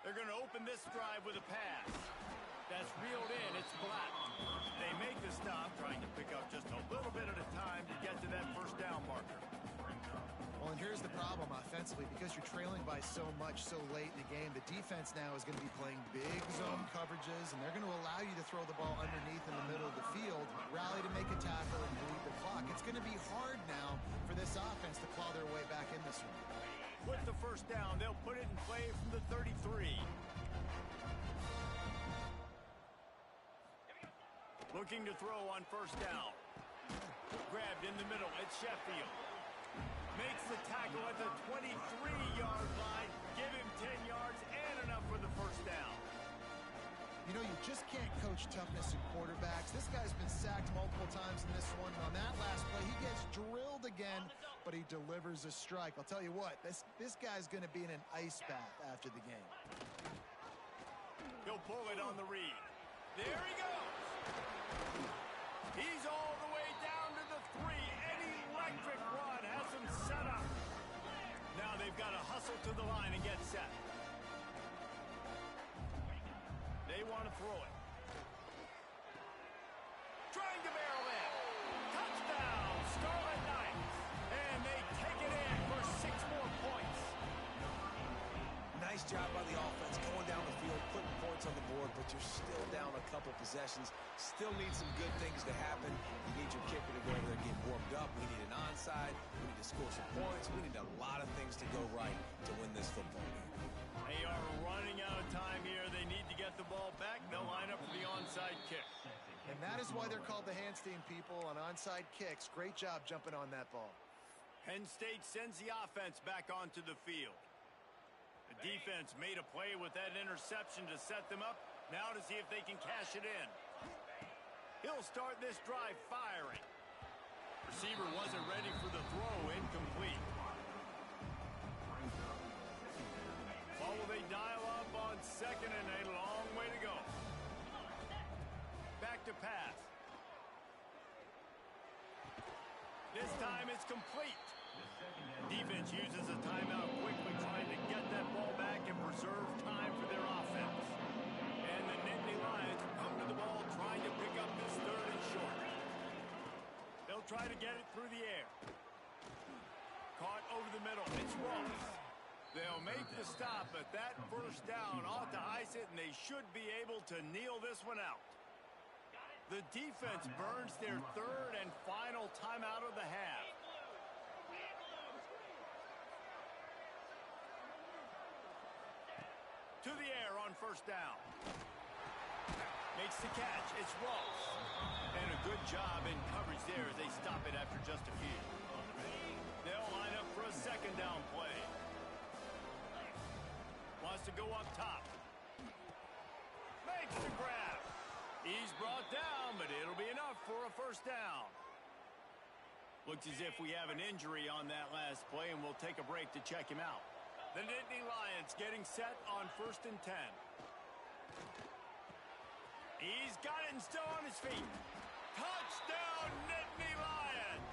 They're going to open this drive with a pass. That's reeled in. It's blocked. They make the stop, trying to pick up just a little bit at a time to get to that first down marker. Well, and here's the problem offensively. Because you're trailing by so much so late in the game, the defense now is going to be playing big zone coverages, and they're going to allow you to throw the ball underneath in the middle of the field, rally to make a tackle, and bleed the clock. It's going to be hard now for this offense to claw their way back in this one. With the first down, they'll put it in play from the 33. Looking to throw on first down. Grabbed in the middle. It's Sheffield. Makes the tackle at the 23-yard line. Give him 10 yards and enough for the first down. You know, you just can't coach toughness in quarterbacks. This guy's been sacked multiple times in this one. And on that last play, he gets drilled again, but he delivers a strike. I'll tell you what, this guy's going to be in an ice bath after the game. He'll pull it on the read. There he goes. He's all the way down to the 3. An electric run has him set up. Now they've got to hustle to the line and get set. They want to throw it. Trying to barrel in. Touchdown, Scarlet Knights. And they take it in for 6 more points. Nice job by the offense going down the field, putting points on the board, but you're still down a couple possessions. Still need some good things to happen. You need your kicker to go over there and get warmed up. We need an onside. We need to score some points. We need a lot of things to go right to win this football game. They are running out of time here. They need to get the ball back. They'll line up for the onside kick. And that is why they're called the Handstein people on onside kicks. Great job jumping on that ball. Penn State sends the offense back onto the field. The defense made a play with that interception to set them up. Now to see if they can cash it in. He'll start this drive firing. Receiver wasn't ready for the throw. Incomplete. Will they dial up on second and a long way to go? Back to pass. This time it's complete. Defense uses a timeout quickly, trying to get that ball back and preserve time for their offense. And the Nittany Lions come to the ball, trying to pick up this 3rd and short. They'll try to get it through the air. Caught over the middle. It's Ross. They'll make the stop, but that first down ought to ice it, and they should be able to kneel this one out. The defense burns their 3rd and final timeout of the half. To the air on first down. Makes the catch. It's Ross. And a good job in coverage there as they stop it after just a few. They'll line up for a second down play. Wants to go up top. Makes the grab. He's brought down, but it'll be enough for a first down. Looks as if we have an injury on that last play, and we'll take a break to check him out. The Nittany Lions getting set on 1st and 10. He's got it and still on his feet. Touchdown, Nittany Lions!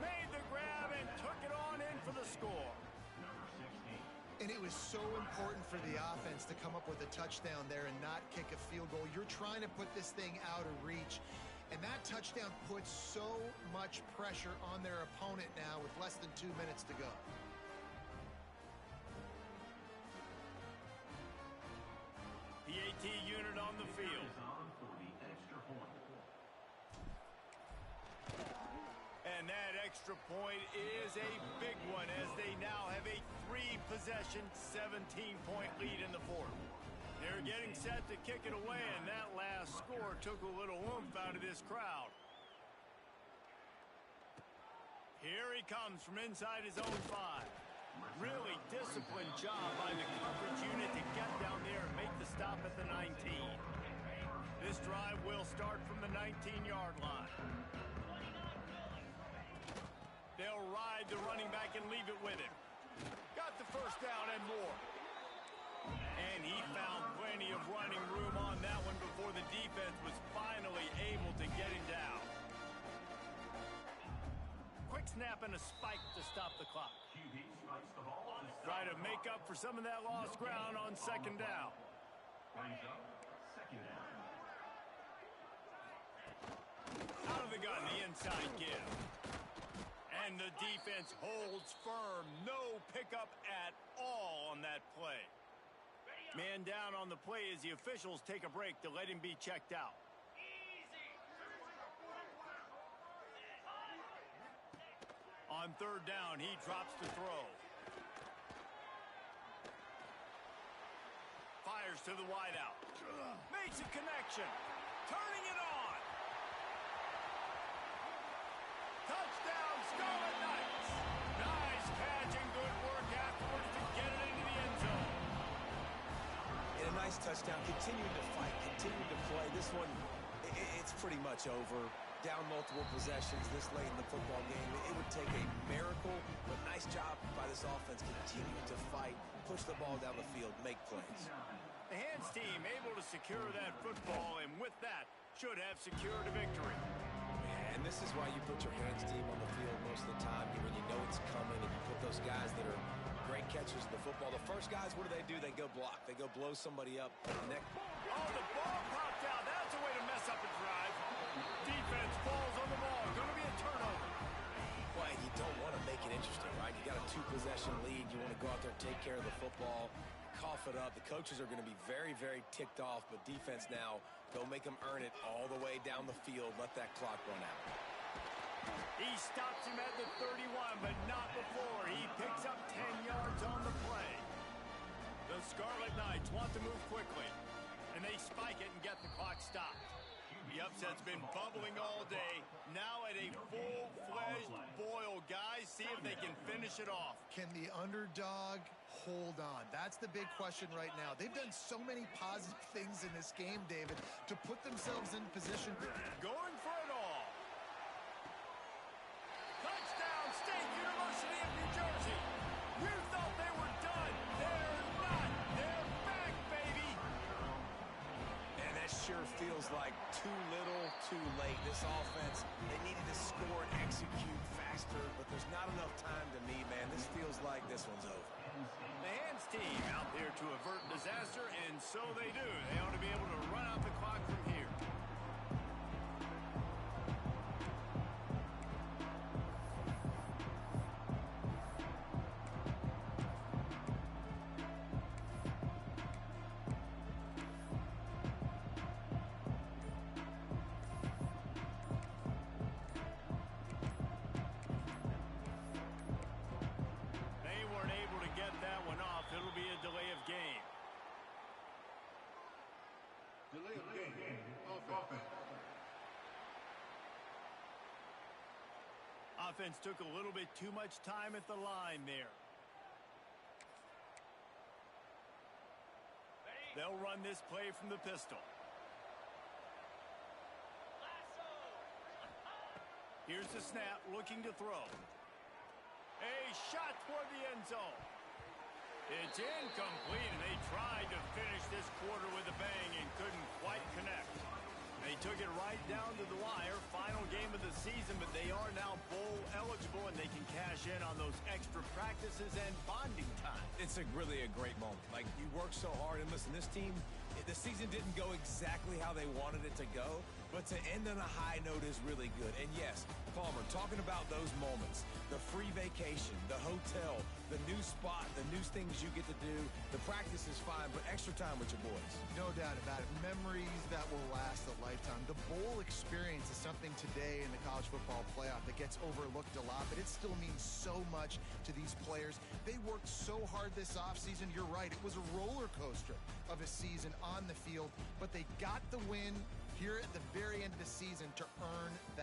Made the grab and took it on in for the score. And it was so important for the offense to come up with a touchdown there and not kick a field goal. You're trying to put this thing out of reach. And that touchdown puts so much pressure on their opponent now with less than 2 minutes to go. PAT unit on the field. And that extra point is a big one as they now have a 3-possession, 17-point lead in the 4th. They're getting set to kick it away, and that last score took a little oomph out of this crowd. Here he comes from inside his own 5. Really disciplined job by the coverage unit to get down there and make the stop at the 19. This drive will start from the 19-yard line. They'll ride the running back and leave it with him. Got the first down and more. And he found plenty of running room on that one before the defense was finally able to get him down. Quick snap and a spike to stop the clock. Try to make up for some of that lost ground on second down. Out of the gun, the inside give. And the defense holds firm. No pickup at all on that play. Man down on the play as the officials take a break to let him be checked out. On third down, he drops to throw. Fires to the wideout. Makes a connection. Turning it on. Touchdown, Scarlet Knights. Nice catch and good work afterwards to get it into the end zone. And a nice touchdown. Continuing to fight, continuing to play. This one, it's pretty much over. Down multiple possessions this late in the football game. It would take a miracle, but nice job by this offense continuing to fight, push the ball down the field, make plays. The hands team able to secure that football, and with that, should have secured a victory. And this is why you put your hands team on the field most of the time when you know it's coming, and you put those guys that are great catchers of the football. The first guys, what do? They go block. They go blow somebody up. Oh, the ball popped out. That's a way to mess up a drive. Defense falls on the ball. Going to be a turnover. Well, you don't want to make it interesting, right? You got a 2-possession lead. You want to go out there, take care of the football, cough it up. The coaches are going to be very, very ticked off, but defense now, go make them earn it all the way down the field. Let that clock run out. He stops him at the 31, but not before. He picks up 10 yards on the play. The Scarlet Knights want to move quickly, and they spike it and get the clock stopped. The upset's been bubbling all day. Now at a full-fledged boil, guys. See if they can finish it off. Can the underdog hold on? That's the big question right now. They've done so many positive things in this game, David, to put themselves in position. Going for it all. Touchdown, State University of New Jersey. You thought they were done. They're not. They're back, baby. And that sure feels like too little, too late. This offense, they needed to score and execute faster, but there's not enough time to me, man. This feels like this one's over. The hands team out there to avert disaster, and so they do. They ought to be able to run out the clock from here. Delay of game. Offense. Offense took a little bit too much time at the line there. They'll run this play from the pistol. Here's the snap, looking to throw. A shot toward the end zone. It's incomplete, and they tried to finish this quarter with a bang and couldn't quite connect. They took it right down to the wire. Final game of the season, but they are now bowl eligible, and they can cash in on those extra practices and bonding time. It's really a great moment. Like, you work so hard, and listen, this team, the season didn't go exactly how they wanted it to go, but to end on a high note is really good. And yes, Palmer, talking about those moments, the free vacation, the hotel, the new spot, the new things you get to do, the practice is fine, but extra time with your boys. No doubt about it. Memories that will last a lifetime. The bowl experience is something today in the college football playoff that gets overlooked a lot, but it still means so much to these players. They worked so hard this offseason. You're right. It was a roller coaster of a season on the field, but they got the win here at the very end of the season to earn that.